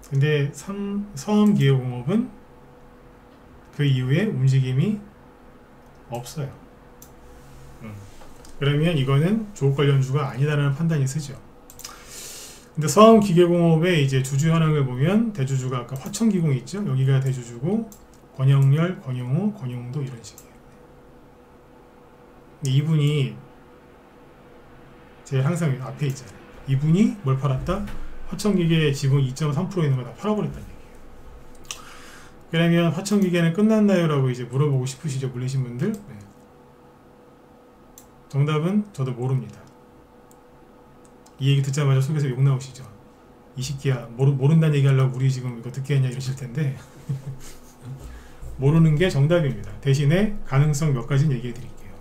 근데 서암기계공업은 그 이후에 움직임이 없어요. 그러면 이거는 조국 관련주가 아니다라는 판단이 쓰죠. 근데 서암기계공업의 이제 주주 현황을 보면 대주주가 아까 화천기공이 있죠. 여기가 대주주고 권영열, 권영호, 권영도 이런 식이에요. 근데 이분이 제일 항상 앞에 있잖아요. 이분이 뭘 팔았다? 화천기계 지분 2.3% 있는 거 다 팔아버렸다는 얘기예요. 그러면 화천기계는 끝났나요? 라고 이제 물어보고 싶으시죠? 물리신 분들? 네. 정답은 저도 모릅니다. 이 얘기 듣자마자 속에서 욕 나오시죠? 이 새끼야 모른다는 얘기 하려고 우리 지금 이거 듣겠냐 이러실 텐데 모르는 게 정답입니다. 대신에 가능성 몇 가지는 얘기해 드릴게요.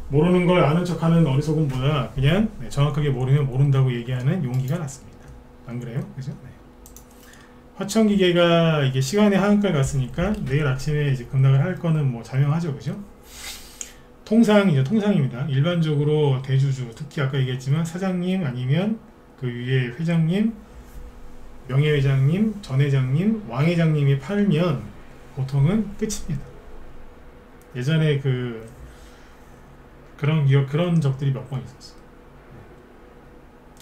모르는 걸 아는 척하는 어리석음보다 그냥 정확하게 모르면 모른다고 얘기하는 용기가 낫습니다. 안 그래요? 그죠? 네. 화천기계가 이게 시간의 하한가를 갔으니까 내일 아침에 이제 급락을 할 거는 뭐 자명하죠. 그죠? 통상이죠. 통상입니다. 일반적으로 대주주, 특히 아까 얘기했지만 사장님 아니면 그 위에 회장님, 명예회장님, 전회장님, 왕회장님이 팔면 보통은 끝입니다. 예전에 그런 기업, 그런 적들이 몇 번 있었어.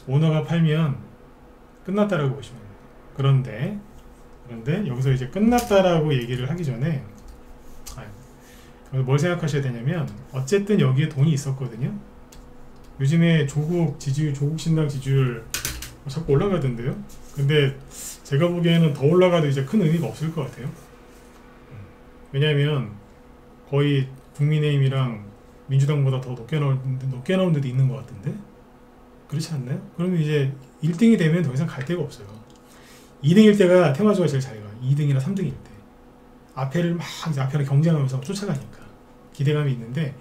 오너가 팔면 끝났다라고 보시면 됩니다. 그런데 여기서 이제 끝났다라고 얘기를 하기 전에 뭘 생각하셔야 되냐면 어쨌든 여기에 돈이 있었거든요. 요즘에 조국 신당 지지율 자꾸 올라가던데요. 근데 제가 보기에는 더 올라가도 이제 큰 의미가 없을 것 같아요. 왜냐하면 거의 국민의힘이랑 민주당보다 더 높게 나온 데도 있는 것 같은데 그렇지 않나요? 그러면 이제 1등이 되면 더 이상 갈 데가 없어요. 2등일 때가 테마주가 제일 잘 가. 2등이나 3등일 때 앞에를 경쟁하면서 쫓아가니까 기대감이 있는데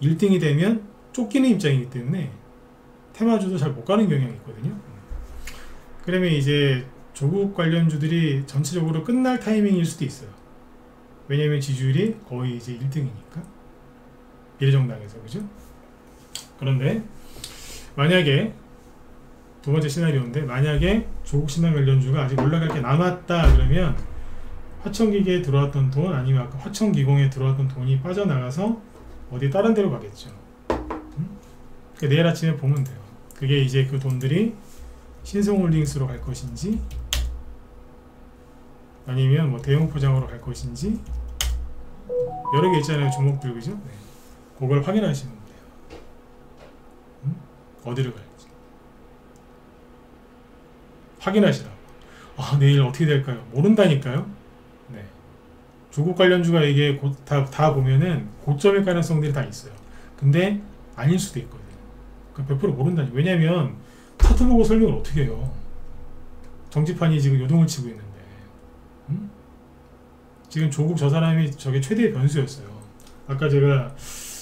1등이 되면 쫓기는 입장이기 때문에 테마주도 잘 못 가는 경향이 있거든요. 그러면 이제 조국 관련주들이 전체적으로 끝날 타이밍일 수도 있어요. 왜냐면 지지율이 거의 이제 1등이니까. 비례정당에서, 그죠? 그런데 만약에 두 번째 시나리오인데, 만약에 조국 신당 관련주가 아직 올라갈 게 남았다 그러면 화천기계에 들어왔던 돈, 아니면 아까 화천기공에 들어왔던 돈이 빠져나가서 어디 다른 데로 가겠죠. 그러니까 내일 아침에 보면 돼요. 그게 이제 그 돈들이 신성홀딩스로 갈 것인지, 아니면 뭐 대형 포장으로 갈 것인지, 여러 개 있잖아요, 종목들, 그죠? 네. 그걸 확인하시면 돼요. 어디로 갈지 확인하시라고. 아, 내일 어떻게 될까요? 모른다니까요. 네. 조국 관련주가 이게 다 보면은 고점일 가능성들이 다 있어요. 근데 아닐 수도 있거든요. 그러니까 100% 모른다니까. 왜냐면 차트 보고 설명을 어떻게 해요? 정치판이 지금 요동을 치고 있는데. 지금 조국 저 사람이 저게 최대의 변수였어요. 아까 제가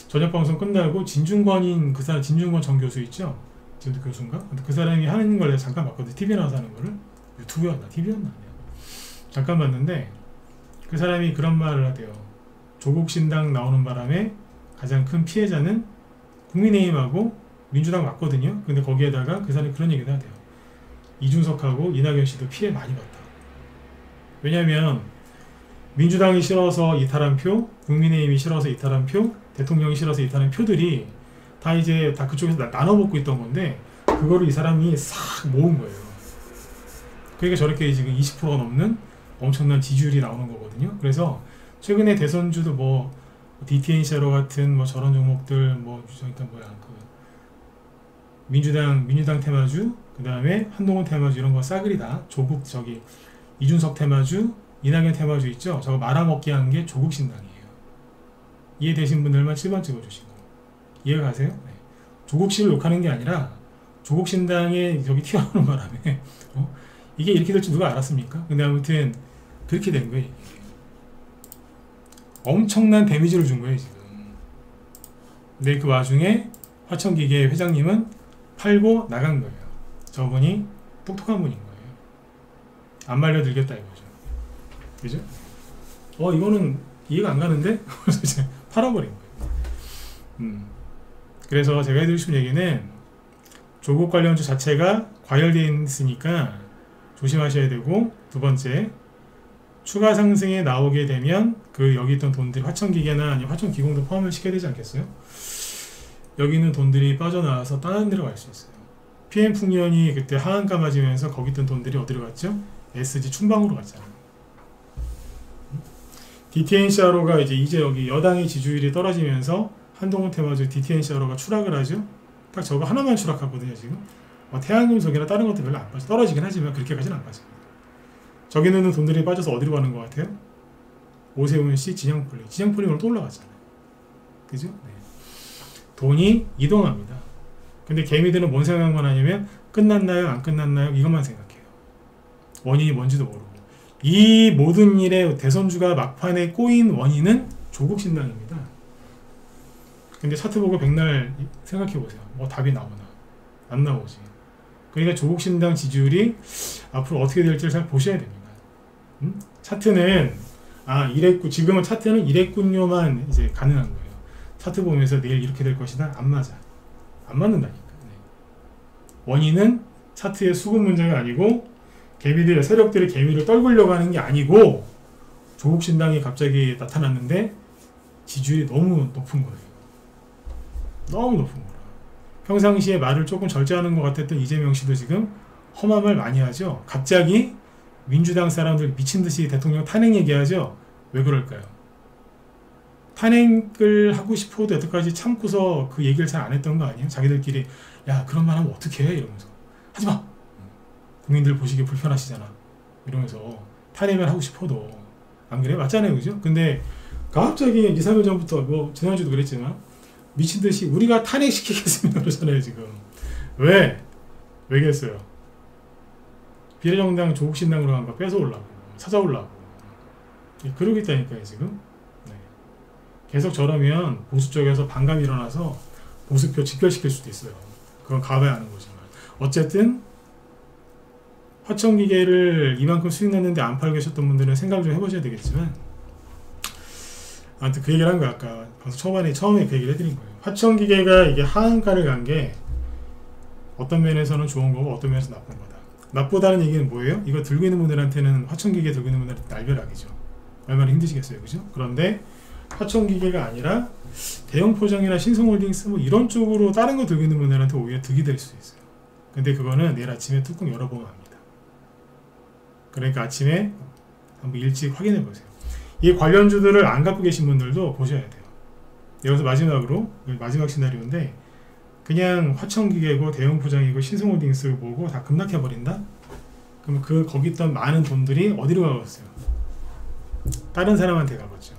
저녁 방송 끝나고 진중권인 그 사람, 진중권 전 교수 있죠? 지금도 교수인가? 근데 그 사람이 하는 걸 내가 잠깐 봤거든요. TV에 나와서 하는 거를. 유튜브였나? TV였나? 잠깐 봤는데 그 사람이 그런 말을 하대요. 조국 신당 나오는 바람에 가장 큰 피해자는 국민의힘하고 민주당 맞거든요. 근데 거기에다가 그 사람이 그런 얘기도 하대요. 이준석하고 이낙연 씨도 피해 많이 봤다. 왜냐면 민주당이 싫어서 이탈한 표, 국민의힘이 싫어서 이탈한 표, 대통령이 싫어서 이탈한 표들이 다 이제 다 그쪽에서 나눠 먹고 있던 건데, 그거를 이 사람이 싹 모은 거예요. 그러니까 저렇게 지금 20%가 넘는 엄청난 지지율이 나오는 거거든요. 그래서 최근에 대선주도 뭐 DTNC로 같은 뭐 저런 종목들, 뭐 그러니까 뭐야, 그 민주당 테마주, 그 다음에 한동훈 테마주, 이런 거 싸그리 다 조국, 저기 이준석 테마주, 이낙연 테마주 있죠? 저거 말아먹기 한 게 조국 신당이에요. 이해되신 분들만 7번 찍어주시고. 이해가 가세요? 네. 조국 씨를 욕하는 게 아니라 조국 신당에 저기 튀어나오는 바람에 이게 이렇게 될 줄 누가 알았습니까? 근데 아무튼 그렇게 된 거예요. 엄청난 데미지를 준 거예요, 지금. 근데 그 와중에 화천기계 회장님은 팔고 나간 거예요. 저분이 똑똑한 분인 거예요. 안 말려들겠다 이거죠. 그죠? 이거는 이해가 안 가는데? 그래서 이제 팔아버린 거예요. 그래서 제가 해드리고 싶은 얘기는, 조국 관련주 자체가 과열되어 있으니까 조심하셔야 되고, 두 번째, 추가 상승에 나오게 되면 그 여기 있던 돈들이 화천기계나 아니면 화천기공도 포함을 시켜야 되지 않겠어요? 여기 있는 돈들이 빠져나와서 다른 데로 갈 수 있어요. PM풍년이 그때 하한가 맞으면서 거기 있던 돈들이 어디로 갔죠? SG 충방으로 갔잖아요. DTNCRO가 이제 여기 여당의 지지율이 떨어지면서 한동훈 테마주 DTNCRO가 추락을 하죠. 딱 저거 하나만 추락하거든요, 지금. 태양금속이나 다른 것도 별로 안 빠져. 떨어지긴 하지만 그렇게까지는 안 빠집니다. 저기 있는 돈들이 빠져서 어디로 가는 것 같아요? 오세훈씨, 진영폴링. 진영폴링으로 또 올라갔잖아요. 그죠? 네. 돈이 이동합니다. 근데 개미들은 뭔 생각만 하냐면, 끝났나요? 안 끝났나요? 이것만 생각해요. 원인이 뭔지도 모르고. 이 모든 일에 대선주가 막판에 꼬인 원인은 조국 신당입니다. 근데 차트 보고 백날 생각해보세요. 뭐 답이 나오나? 안 나오지. 그러니까 조국 신당 지지율이 앞으로 어떻게 될지를 잘 보셔야 됩니다. 차트는 지금은 차트는 이랬군요만 이제 가능한 거예요. 차트 보면서 내일 이렇게 될 것이다. 안 맞아. 안 맞는다니까. 네. 원인은 차트의 수급 문제가 아니고, 개미들, 세력들이 개미를 떨구려고 하는 게 아니고, 조국 신당이 갑자기 나타났는데 지지율이 너무 높은 거예요. 너무 높은 거라. 평상시에 말을 조금 절제하는 것 같았던 이재명 씨도 지금 험한 말 많이 하죠. 갑자기 민주당 사람들 미친듯이 대통령 탄핵 얘기하죠. 왜 그럴까요? 탄핵을 하고 싶어도 여태까지 참고서 그 얘기를 잘 안 했던 거 아니에요? 자기들끼리 야 그런 말 하면 어떡해? 이러면서 하지마! 국민들 보시기 불편하시잖아. 이러면서 탄핵을 하고 싶어도 안 그래? 맞잖아요. 그죠? 근데 갑자기 2, 3일 전부터 뭐 지난주도 그랬지만 미친듯이 우리가 탄핵시키겠습니다 그러잖아요. 지금 왜 그랬어요? 비례정당 조국신당으로 한 거 뺏어오려고, 찾아오려고 그러고 있다니까요 지금. 네. 계속 저러면 보수 쪽에서 반감이 일어나서 보수표 직결시킬 수도 있어요. 그건 가봐야 하는 거지만 어쨌든 화천기계를 이만큼 수익 났는데 안 팔고 계셨던 분들은 생각을 좀 해보셔야 되겠지만, 아무튼 그 얘기를 한 거야. 아까 방송 처음에 그 얘기를 해드린 거예요. 화천기계가 이게 하한가를 간 게 어떤 면에서는 좋은 거고 어떤 면에서 나쁜 거다. 나쁘다는 얘기는 뭐예요? 이거 들고 있는 분들한테는, 화천기계 들고 있는 분들한테 날벼락이죠. 얼마나 힘드시겠어요, 그죠? 그런데 화천기계가 아니라 대형포장이나 신성홀딩스 뭐 이런 쪽으로 다른 거 들고 있는 분들한테 오히려 득이 될 수 있어요. 근데 그거는 내일 아침에 뚜껑 열어보면 합니다. 그러니까 아침에 한번 일찍 확인해 보세요. 이 관련주들을 안 갖고 계신 분들도 보셔야 돼요. 여기서 마지막으로, 마지막 시나리오인데, 그냥 화천기계고 대형포장이고 신성홀딩스 보고 다 급락해버린다? 그럼 거기 있던 많은 돈들이 어디로 가겠어요? 다른 사람한테 가겠죠.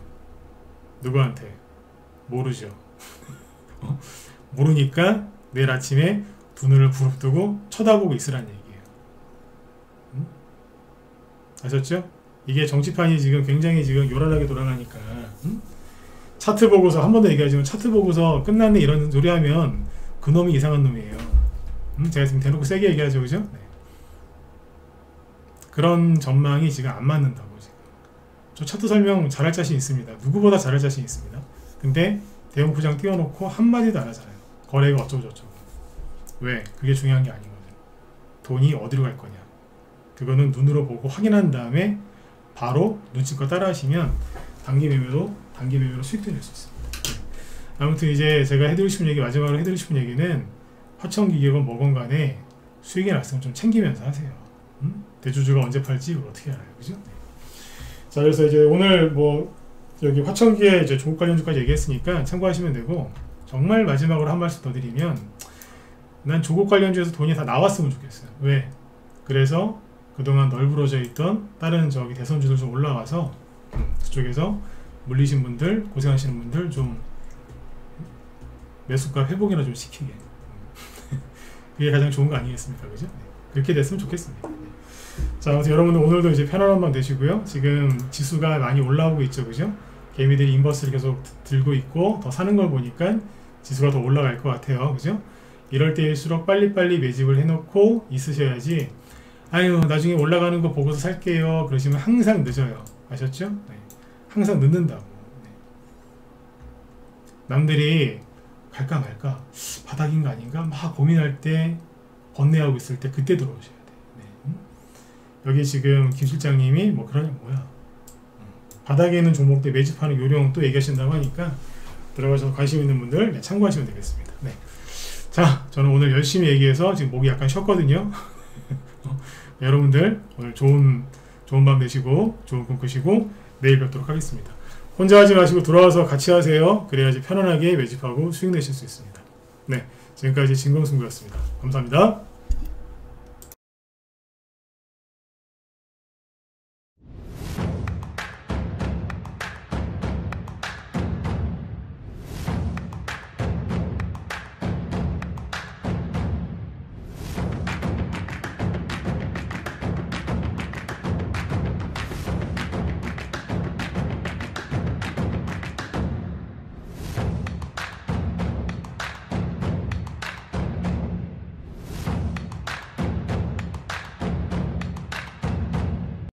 누구한테? 모르죠. 모르니까 내일 아침에 두 눈을 부릅뜨고 쳐다보고 있으란 얘기예요. 아셨죠? 이게 정치판이 지금 굉장히 지금 요란하게 돌아가니까 차트 보고서, 한 번 더 얘기하지만 차트 보고서 끝났네 이런 소리 하면 그놈이 이상한 놈이에요. 제가 지금 대놓고 세게 얘기하죠, 그죠? 네. 그런 전망이 지금 안 맞는다고. 지금 저 차트 설명 잘할 자신 있습니다. 누구보다 잘할 자신 있습니다. 근데 대형 포장 띄워놓고 한마디도 안 하잖아요. 거래가 어쩌고 저쩌고. 왜? 그게 중요한 게 아니거든. 돈이 어디로 갈 거냐. 그거는 눈으로 보고 확인한 다음에 바로 눈치껏 따라 하시면 단기 매매로 수익도 낼 수 있습니다. 아무튼 이제 제가 해드리고 싶은 얘기, 마지막으로 해드리고 싶은 얘기는 화천기계건 뭐건 간에 수익이 났으면 좀 챙기면서 하세요. 대주주가 언제 팔지 이걸 어떻게 알아요, 그죠? 네. 자, 그래서 이제 오늘 뭐 여기 화천기계 이제 조국 관련주까지 얘기했으니까 참고하시면 되고, 정말 마지막으로 한 말씀 더 드리면, 난 조국 관련주에서 돈이 다 나왔으면 좋겠어요. 왜? 그래서 그동안 널브러져 있던 다른 저기 대선주들 좀 올라와서 그쪽에서 물리신 분들, 고생하시는 분들 좀 매수가 회복이나 좀 시키게. 그게 가장 좋은 거 아니겠습니까, 그죠? 네. 그렇게 됐으면 좋겠습니다. 네. 자, 아무튼 여러분들 오늘도 이제 편안한 밤 되시고요. 지금 지수가 많이 올라오고 있죠, 그죠? 개미들이 인버스를 계속 들고 있고 더 사는 걸 보니까 지수가 더 올라갈 것 같아요, 그죠? 이럴 때일수록 빨리빨리 매집을 해놓고 있으셔야지, 아유 나중에 올라가는 거 보고서 살게요 그러시면 항상 늦어요. 아셨죠? 네. 항상 늦는다고. 네. 남들이 갈까 말까, 바닥인가 아닌가 막 고민할 때, 번뇌하고 있을 때 그때 들어오셔야 돼. 네. 여기 지금 김 실장님이 뭐 그러냐 뭐야, 바닥에 있는 종목들 매집하는 요령 또 얘기하신다고 하니까 들어가셔서 관심 있는 분들 참고하시면 되겠습니다. 네. 자, 저는 오늘 열심히 얘기해서 지금 목이 약간 쉬었거든요. 여러분들 오늘 좋은 밤 되시고 좋은 꿈 꾸시고 내일 뵙도록 하겠습니다. 혼자 하지 마시고 들어와서 같이 하세요. 그래야지 편안하게 매집하고 수익 내실 수 있습니다. 네, 지금까지 진검승부였습니다. 감사합니다.